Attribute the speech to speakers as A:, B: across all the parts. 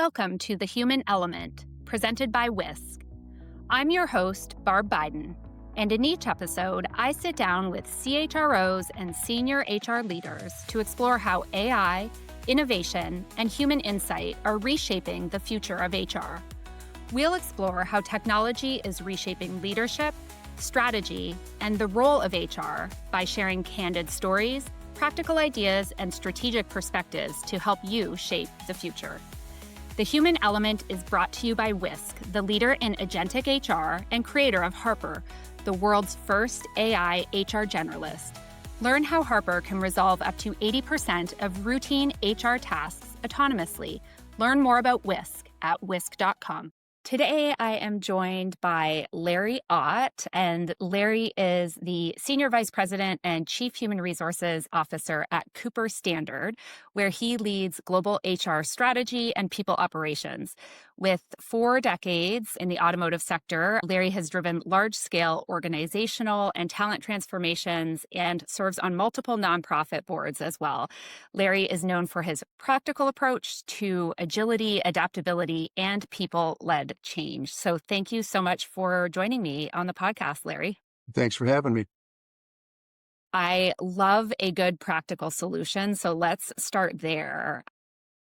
A: Welcome to The Human Element, presented by Whisk. I'm your host, Barb Biden, and in each episode, I sit down with CHROs and senior HR leaders to explore how AI, innovation, and human insight are reshaping the future of HR. We'll explore how technology is reshaping leadership, strategy, and the role of HR by sharing candid stories, practical ideas, and strategic perspectives to help you shape the future. The Human Element is brought to you by Whisk, the leader in agentic HR and creator of Harper, the world's first AI HR generalist. Learn how Harper can resolve up to 80% of routine HR tasks autonomously. Learn more about Whisk at whisk.com. Today, I am joined by Larry Ott, and Larry is the Senior Vice President and Chief Human Resources Officer at Cooper Standard, where he leads global HR strategy and people operations. With 4 decades in the automotive sector, Larry has driven large-scale organizational and talent transformations and serves on multiple nonprofit boards as well. Larry is known for his practical approach to agility, adaptability, and people-led change. So thank you so much for joining me on the podcast, Larry.
B: Thanks for having me.
A: I love a good practical solution. So let's start there.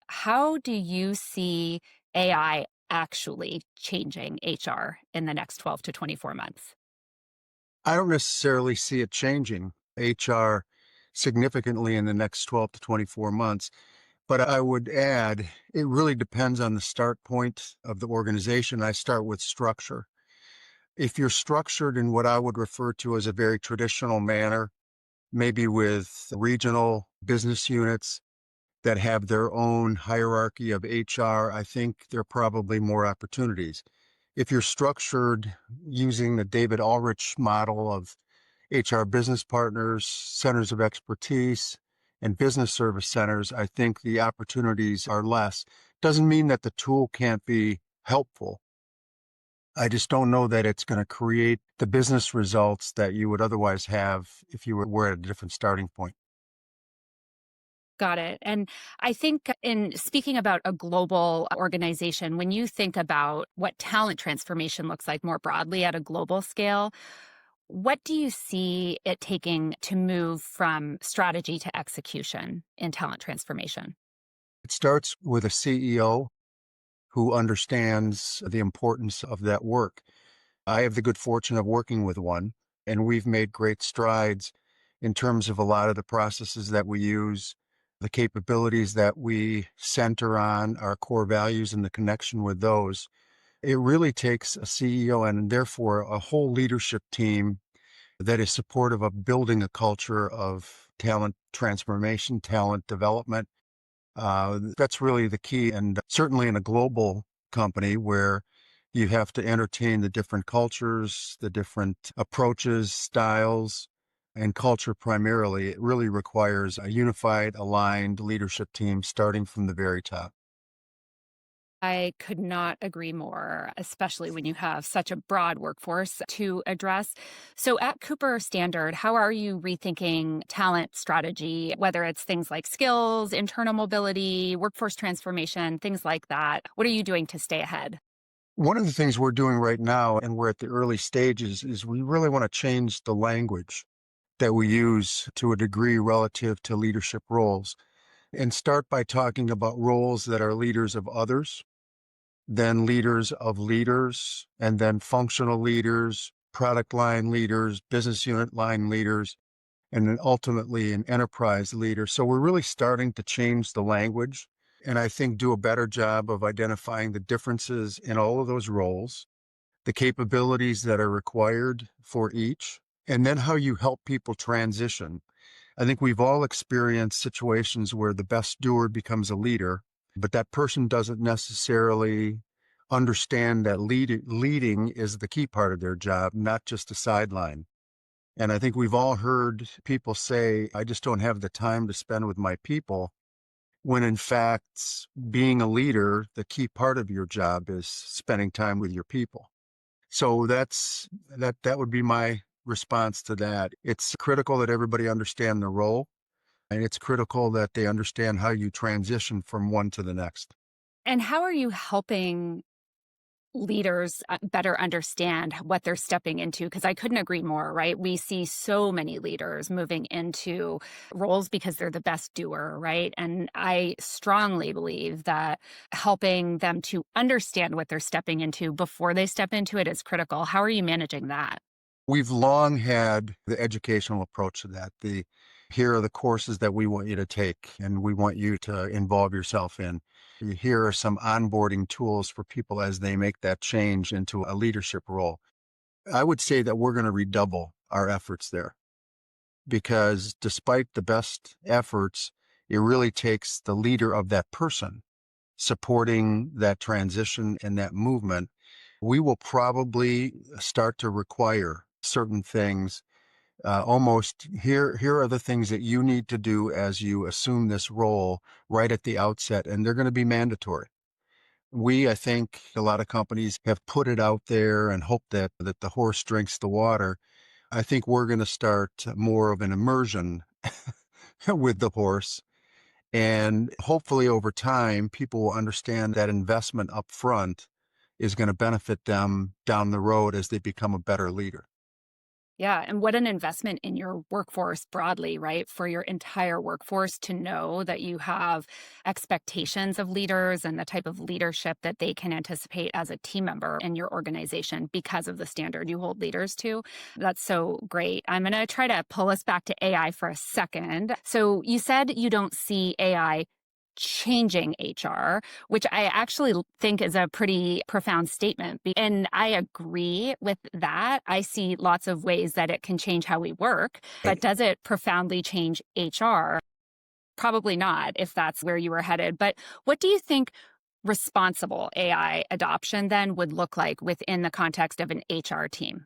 A: How do you see AI actually changing HR in the next 12 to 24 months?
B: I don't necessarily see it changing HR significantly in the next 12 to 24 months, but I would add it really depends on the start point of the organization. I start with structure. If you're structured in what I would refer to as a very traditional manner, maybe with regional business units that have their own hierarchy of HR, I think there are probably more opportunities. If you're structured using the David Ulrich model of HR business partners, centers of expertise, and business service centers, I think the opportunities are less. Doesn't mean that the tool can't be helpful. I just don't know that it's going to create the business results that you would otherwise have if you were at a different starting point.
A: Got it. And I think in speaking about a global organization, when you think about what talent transformation looks like more broadly at a global scale, what do you see it taking to move from strategy to execution in talent transformation?
B: It starts with a CEO who understands the importance of that work. I have the good fortune of working with one, and we've made great strides in terms of a lot of the processes that we use, the capabilities that we center on, our core values and the connection with those. It really takes a CEO and therefore a whole leadership team that is supportive of building a culture of talent transformation, talent development. That's really the key. And certainly in a global company where you have to entertain the different cultures, the different approaches, styles, and culture primarily, it really requires a unified, aligned leadership team starting from the very top.
A: I could not agree more, especially when you have such a broad workforce to address. So at Cooper Standard, how are you rethinking talent strategy, whether it's things like skills, internal mobility, workforce transformation, things like that? What are you doing to stay ahead?
B: One of the things we're doing right now, and we're at the early stages, is we really want to change the language that we use to a degree relative to leadership roles and start by talking about roles that are leaders of others, then leaders of leaders, and then functional leaders, product line leaders, business unit line leaders, and then ultimately an enterprise leader. So we're really starting to change the language and I think do a better job of identifying the differences in all of those roles, the capabilities that are required for each, and then how you help people transition. I think we've all experienced situations where the best steward becomes a leader, but that person doesn't necessarily understand that leading is the key part of their job, not just a sideline. And I think we've all heard people say, I just don't have the time to spend with my people, when in fact, being a leader, the key part of your job is spending time with your people. So that would be my response to that. It's critical that everybody understand the role, and it's critical that they understand how you transition from one to the next.
A: And how are you helping leaders better understand what they're stepping into? Because I couldn't agree more, right? We see so many leaders moving into roles because they're the best doer, right? And I strongly believe that helping them to understand what they're stepping into before they step into it is critical. How are you managing that?
B: We've long had the educational approach to that. Here are the courses that we want you to take and we want you to involve yourself in. Here are some onboarding tools for people as they make that change into a leadership role. I would say that we're going to redouble our efforts there because despite the best efforts, it really takes the leader of that person supporting that transition and that movement. We will probably start to require certain things. Almost here are the things that you need to do as you assume this role right at the outset, and they're going to be mandatory. I think a lot of companies have put it out there and hope that the horse drinks the water. I think we're going to start more of an immersion with the horse. And hopefully over time, people will understand that investment up front is going to benefit them down the road as they become a better leader.
A: Yeah. And what an investment in your workforce broadly, right? For your entire workforce to know that you have expectations of leaders and the type of leadership that they can anticipate as a team member in your organization because of the standard you hold leaders to. That's so great. I'm going to try to pull us back to AI for a second. So you said you don't see AI changing HR, which I actually think is a pretty profound statement. And I agree with that. I see lots of ways that it can change how we work, but does it profoundly change HR? Probably not, if that's where you were headed. But what do you think responsible AI adoption then would look like within the context of an HR team?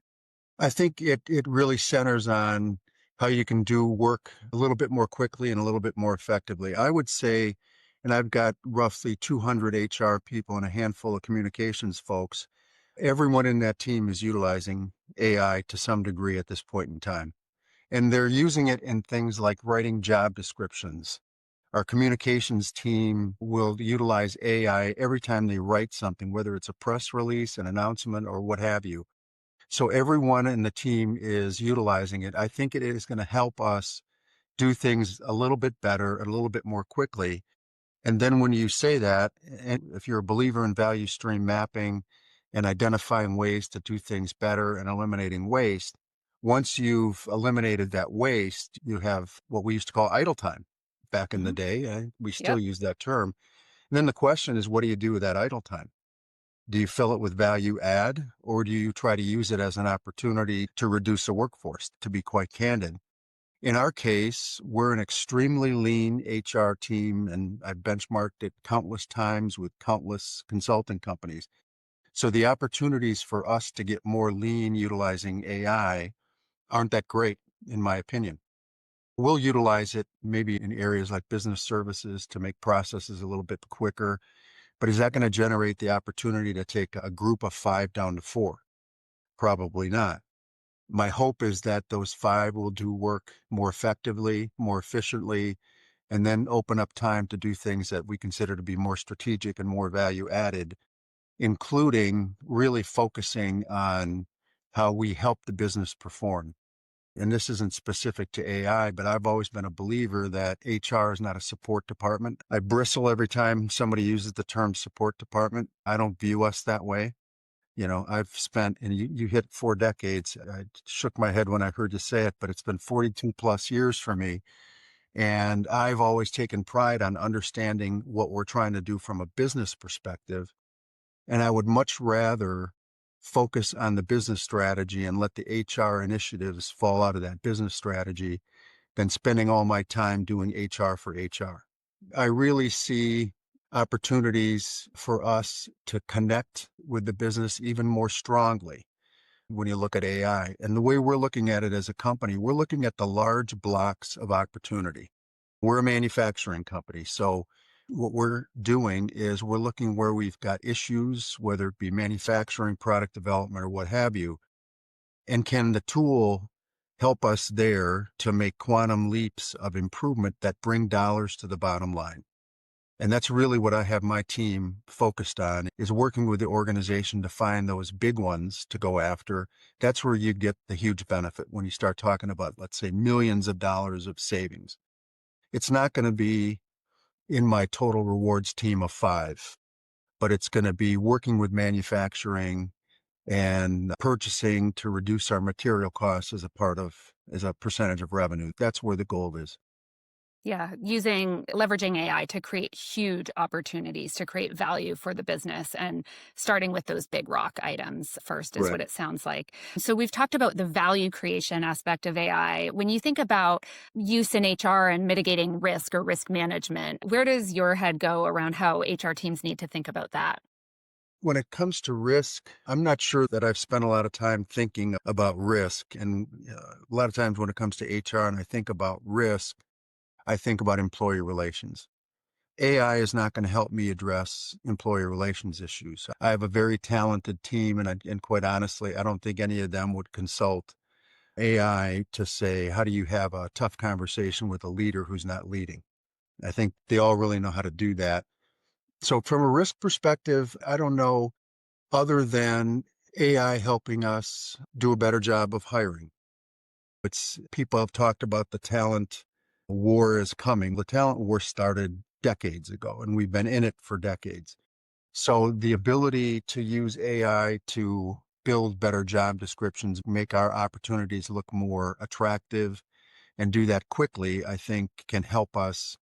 B: I think it really centers on how you can do work a little bit more quickly and a little bit more effectively. I would say, and I've got roughly 200 HR people and a handful of communications folks. Everyone in that team is utilizing AI to some degree at this point in time. And they're using it in things like writing job descriptions. Our communications team will utilize AI every time they write something, whether it's a press release, an announcement, or what have you. So everyone in the team is utilizing it. I think it is going to help us do things a little bit better, a little bit more quickly. And then when you say that, and if you're a believer in value stream mapping and identifying ways to do things better and eliminating waste, once you've eliminated that waste, you have what we used to call idle time back in the
A: Hmm.
B: day. We still
A: Yep.
B: use that term. And then the question is, what do you do with that idle time? Do you fill it with value add, or do you try to use it as an opportunity to reduce the workforce? To be quite candid, in our case, we're an extremely lean HR team, and I've benchmarked it countless times with countless consulting companies. So the opportunities for us to get more lean utilizing AI aren't that great, in my opinion. We'll utilize it maybe in areas like business services to make processes a little bit quicker. But is that going to generate the opportunity to take a group of 5 down to 4? Probably not. My hope is that those 5 will do work more effectively, more efficiently, and then open up time to do things that we consider to be more strategic and more value added, including really focusing on how we help the business perform. And this isn't specific to AI, but I've always been a believer that HR is not a support department. I bristle every time somebody uses the term support department. I don't view us that way. I've spent, and you hit 4 decades. I shook my head when I heard you say it, but it's been 42 plus years for me. And I've always taken pride on understanding what we're trying to do from a business perspective. And I would much rather focus on the business strategy and let the HR initiatives fall out of that business strategy than spending all my time doing HR for HR. I really see opportunities for us to connect with the business even more strongly when you look at AI. And the way we're looking at it as a company, we're looking at the large blocks of opportunity. We're a manufacturing company. So what we're doing is we're looking where we've got issues, whether it be manufacturing, product development, or what have you. And can the tool help us there to make quantum leaps of improvement that bring dollars to the bottom line? And that's really what I have my team focused on, is working with the organization to find those big ones to go after. That's where you get the huge benefit when you start talking about, let's say, millions of dollars of savings. It's not going to be in my total rewards team of 5, but it's going to be working with manufacturing and purchasing to reduce our material costs as a percentage of revenue. That's where the goal is.
A: Yeah, leveraging AI to create huge opportunities to create value for the business and starting with those big rock items first is what
B: Correct.
A: it sounds like. So we've talked about the value creation aspect of AI. When you think about use in HR and mitigating risk or risk management, where does your head go around how HR teams need to think about that?
B: When it comes to risk, I'm not sure that I've spent a lot of time thinking about risk. And a lot of times when it comes to HR and I think about risk, I think about employee relations. AI is not going to help me address employee relations issues. I have a very talented team, and quite honestly, I don't think any of them would consult AI to say, how do you have a tough conversation with a leader who's not leading? I think they all really know how to do that. So from a risk perspective, I don't know, other than AI helping us do a better job of hiring. It's people have talked about the talent war is coming. The talent war started decades ago, and we've been in it for decades. So the ability to use AI to build better job descriptions, make our opportunities look more attractive, and do that quickly, I think can help us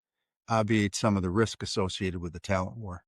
B: obviate some of the risk associated with the talent war.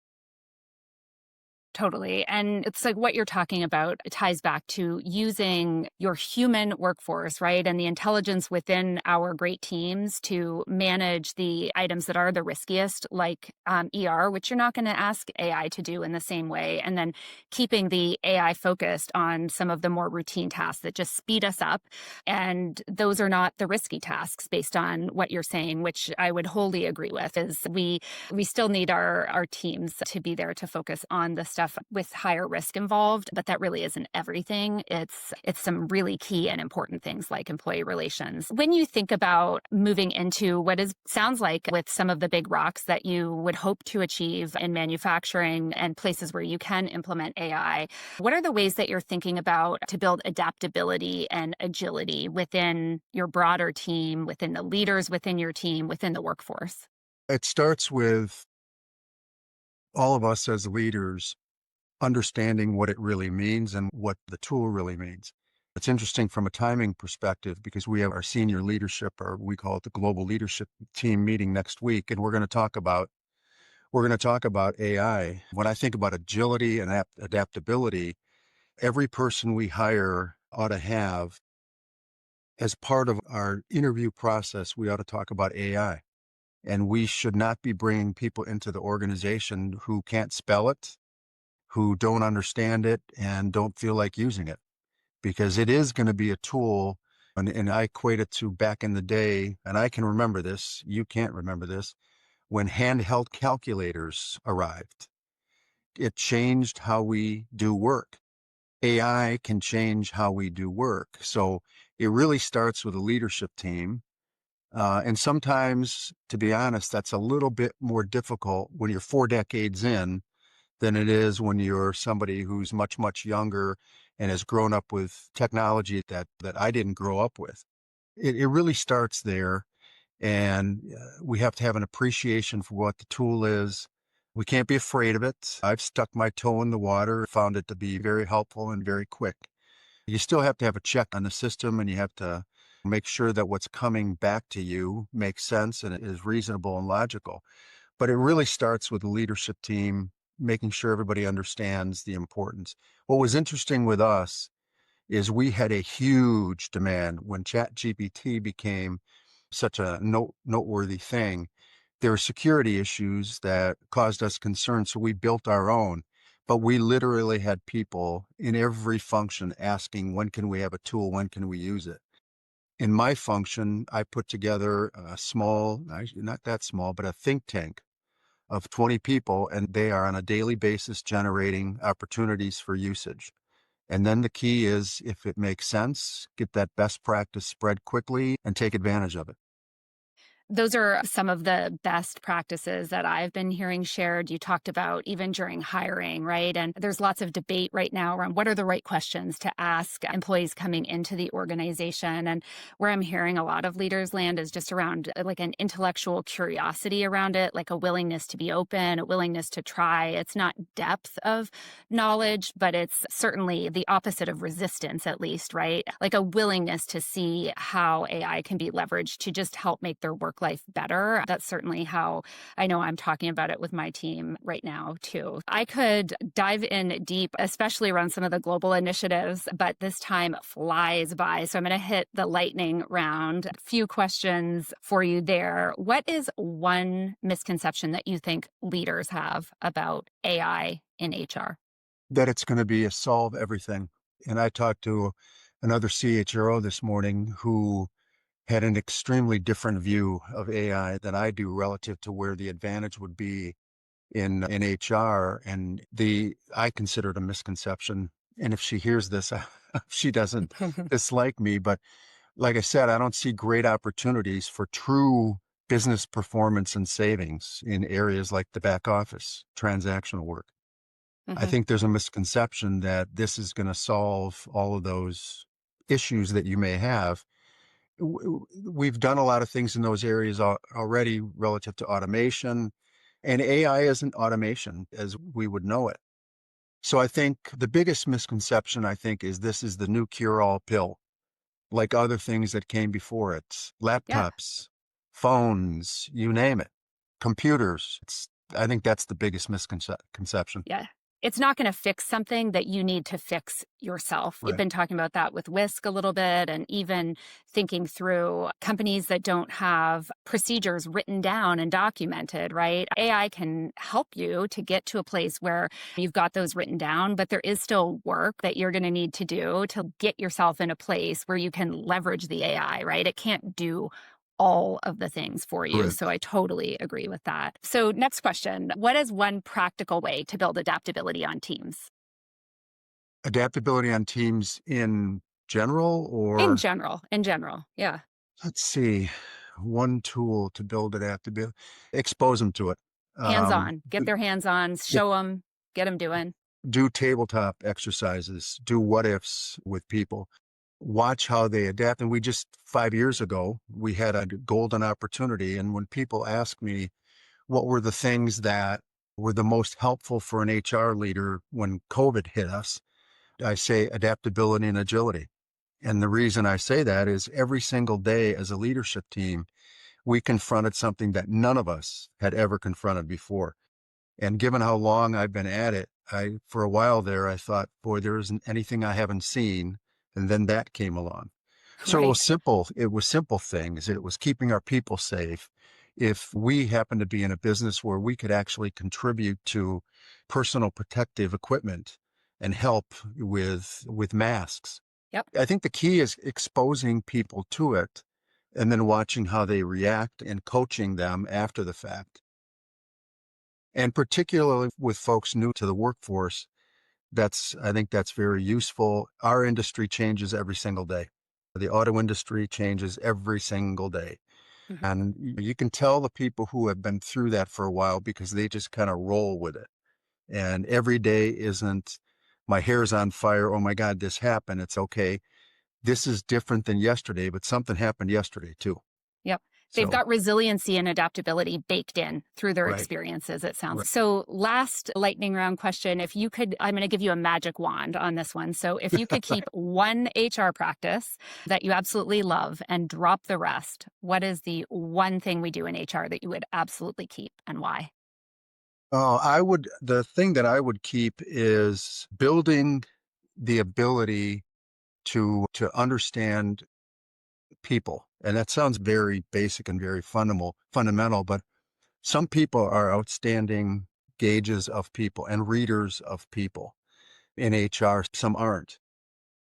A: Totally. And it's like what you're talking about ties back to using your human workforce, right? And the intelligence within our great teams to manage the items that are the riskiest, like ER, which you're not going to ask AI to do in the same way. And then keeping the AI focused on some of the more routine tasks that just speed us up. And those are not the risky tasks based on what you're saying, which I would wholly agree with, is we still need our teams to be there to focus on the stuff with higher risk involved, but that really isn't everything. It's some really key and important things like employee relations. When you think about moving into what is sounds like with some of the big rocks that you would hope to achieve in manufacturing and places where you can implement AI, what are the ways that you're thinking about to build adaptability and agility within your broader team, within the leaders within your team, within the workforce?
B: It starts with all of us as leaders understanding what it really means and what the tool really means. It's interesting from a timing perspective because we have our senior leadership, or we call it the global leadership team meeting next week, and we're going to talk about AI. When I think about agility and adaptability, every person we hire ought to have, as part of our interview process, we ought to talk about AI. And we should not be bringing people into the organization who can't spell it, who don't understand it, and don't feel like using it, because it is going to be a tool. And I equate it to back in the day, and I can remember this, you can't remember this, when handheld calculators arrived. It changed how we do work. AI can change how we do work. So it really starts with a leadership team. And sometimes, to be honest, that's a little bit more difficult when you're 4 decades in than it is when you're somebody who's much, much younger and has grown up with technology that I didn't grow up with. It really starts there. And we have to have an appreciation for what the tool is. We can't be afraid of it. I've stuck my toe in the water, found it to be very helpful and very quick. You still have to have a check on the system, and you have to make sure that what's coming back to you makes sense and is reasonable and logical. But it really starts with the leadership team, making sure everybody understands the importance. What was interesting with us is we had a huge demand when ChatGPT became such a noteworthy thing. There were security issues that caused us concern, so we built our own. But we literally had people in every function asking, when can we have a tool? When can we use it? In my function, I put together a small, not that small, but a think tank of 20 people, and they are on a daily basis generating opportunities for usage. And then the key is, if it makes sense, get that best practice spread quickly and take advantage of it.
A: Those are some of the best practices that I've been hearing shared. You talked about even during hiring, right? And there's lots of debate right now around what are the right questions to ask employees coming into the organization. And where I'm hearing a lot of leaders land is just around like an intellectual curiosity around it, like a willingness to be open, a willingness to try. It's not depth of knowledge, but it's certainly the opposite of resistance, at least, right? Like a willingness to see how AI can be leveraged to just help make their work life better. That's certainly how I know I'm talking about it with my team right now, too. I could dive in deep, especially around some of the global initiatives, but this time flies by. So I'm going to hit the lightning round. A few questions for you there. What is one misconception that you think leaders have about AI in HR?
B: That it's going to be a solve everything. And I talked to another CHRO this morning who had an extremely different view of AI than I do relative to where the advantage would be in HR. And I consider it a misconception. And if she hears this, she doesn't dislike me. But like I said, I don't see great opportunities for true business performance and savings in areas like the back office, transactional work. I
A: Mhm.
B: think there's a misconception that this is going to solve all of those issues that you may have. We've done a lot of things in those areas already relative to automation, and AI isn't automation as we would know it. So I think the biggest misconception, I think, is this is the new cure-all pill, like other things that came before it,
A: Yeah.
B: laptops, phones, you name it, computers. I think that's the biggest misconception.
A: Yeah. It's not going to fix something that you need to fix yourself. You've
B: Right.
A: been talking about that with Whisk a little bit, and even thinking through companies that don't have procedures written down and documented, right? AI can help you to get to a place where you've got those written down, but there is still work that you're going to need to do to get yourself in a place where you can leverage the AI, right? It can't do all of the things for you. So
B: Correct.
A: I totally agree with that. So, next question. What is one practical way to build adaptability on teams?
B: Adaptability on teams in general, or
A: In general. Yeah.
B: let's see, one tool to build adaptability, expose them to it.
A: Hands
B: Um,
A: on, get
B: d-
A: their hands on,
B: d-
A: show them, get them doing.
B: do tabletop exercises, do what ifs with people, watch how they adapt. And we just 5 years ago, we had a golden opportunity. And when people ask me what were the things that were the most helpful for an HR leader when COVID hit us, I say adaptability and agility. And the reason I say that is every single day as a leadership team, we confronted something that none of us had ever confronted before. And given how long I've been at it, for a while there, I thought, boy, there isn't anything I haven't seen. And then that came along. So it was
A: Right.
B: simple. It was simple things. It was keeping our people safe. If we happen to be in a business where we could actually contribute to personal protective equipment and help with masks,
A: Yep.
B: I think the key is exposing people to it and then watching how they react and coaching them after the fact. And particularly with folks new to the workforce, I think that's very useful. Our industry changes every single day. The auto industry changes every single day.
A: Mhm.
B: And you can tell the people who have been through that for a while because they just kind of roll with it. And every day isn't my hair's on fire. Oh my God, this happened. It's okay. This is different than yesterday, but something happened yesterday too.
A: Yep. They've
B: So,
A: got resiliency and adaptability baked in through their
B: right,
A: experiences, it sounds.
B: right.
A: So, last lightning round question. If you could, I'm going to give you a magic wand on this one. So, if you could keep one HR practice that you absolutely love and drop the rest, what is the one thing we do in HR that you would absolutely keep and why?
B: The thing that I would keep is building the ability to understand people. And that sounds very basic and very fundamental, but some people are outstanding gauges of people and readers of people in HR. Some aren't.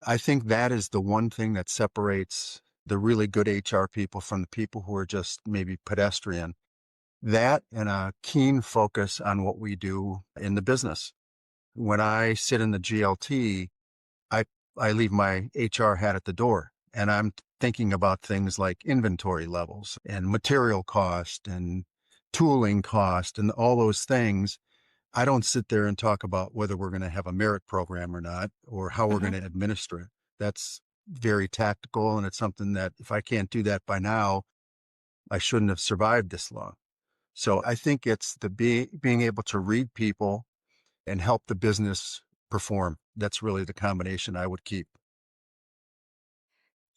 B: I think that is the one thing that separates the really good HR people from the people who are just maybe pedestrian. That and a keen focus on what we do in the business. When I sit in the GLT, I I leave my HR hat at the door and I'm thinking about things like inventory levels and material cost and tooling cost and all those things. I don't sit there and talk about whether we're going to have a merit program or not, or how we're going to administer it. That's very tactical. And it's something that if I can't do that by now, I shouldn't have survived this long. So I think it's the being able to read people and help the business perform. That's really the combination I would keep.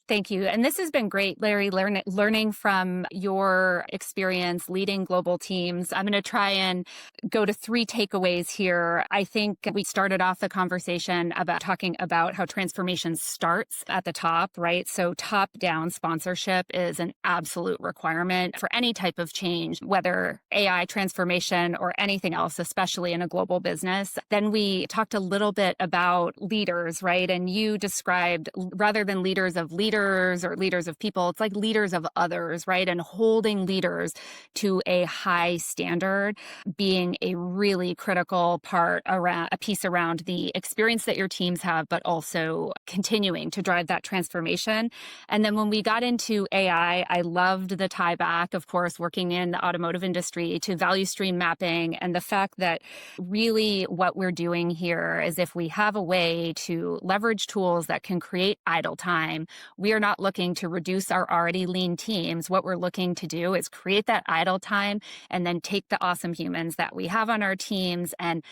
A: Thank you. And this has been great, Larry, learning from your experience leading global teams. I'm going to try and go to 3 takeaways here. I think we started off the conversation about talking about how transformation starts at the top, right? So top-down sponsorship is an absolute requirement for any type of change, whether AI transformation or anything else, especially in a global business. Then we talked a little bit about leaders, right? And you described, rather than leaders of leaders or leaders of people, it's like leaders of others, right? And holding leaders to a high standard being a really critical part around a piece around the experience that your teams have, but also continuing to drive that transformation. And then when we got into AI, I loved the tie back, of course, working in the automotive industry to value stream mapping, and the fact that really what we're doing here is if we have a way to leverage tools that can create idle time, we are not looking to reduce our already lean teams. What we're looking to do is create that idle time and then take the awesome humans that we have on our teams and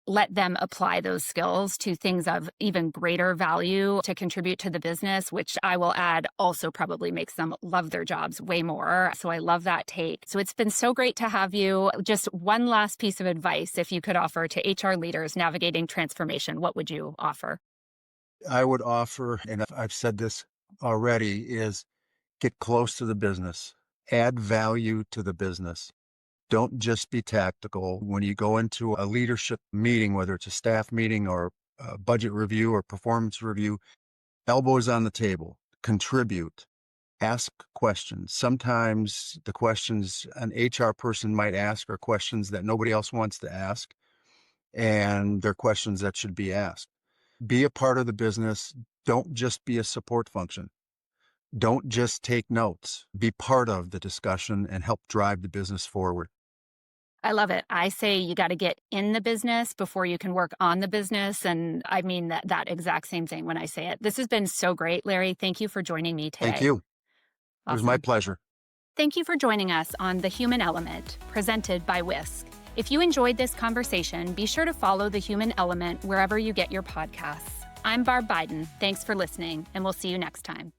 A: let them apply those skills to things of even greater value to contribute to the business, which I will add also probably makes them love their jobs way more. So I love that take. So it's been so great to have you. Just one last piece of advice, if you could offer to HR leaders navigating transformation, what would you offer?
B: I would offer, and I've said this already, is get close to the business, add value to the business. Don't just be tactical. When you go into a leadership meeting, whether it's a staff meeting or a budget review or performance review, elbows on the table, contribute, ask questions. Sometimes the questions an HR person might ask are questions that nobody else wants to ask, and they're questions that should be asked. Be a part of the business. Don't just be a support function. Don't just take notes. Be part of the discussion and help drive the business forward.
A: I love it. I say you got to get in the business before you can work on the business. And I mean that exact same thing when I say it. This has been so great, Larry. Thank you for joining me
B: Thank
A: today.
B: you. It was my
A: Awesome.
B: pleasure.
A: Thank you for joining us on The Human Element, presented by Whisk. If you enjoyed this conversation, be sure to follow The Human Element wherever you get your podcasts. I'm Barb Biden. Thanks for listening, and we'll see you next time.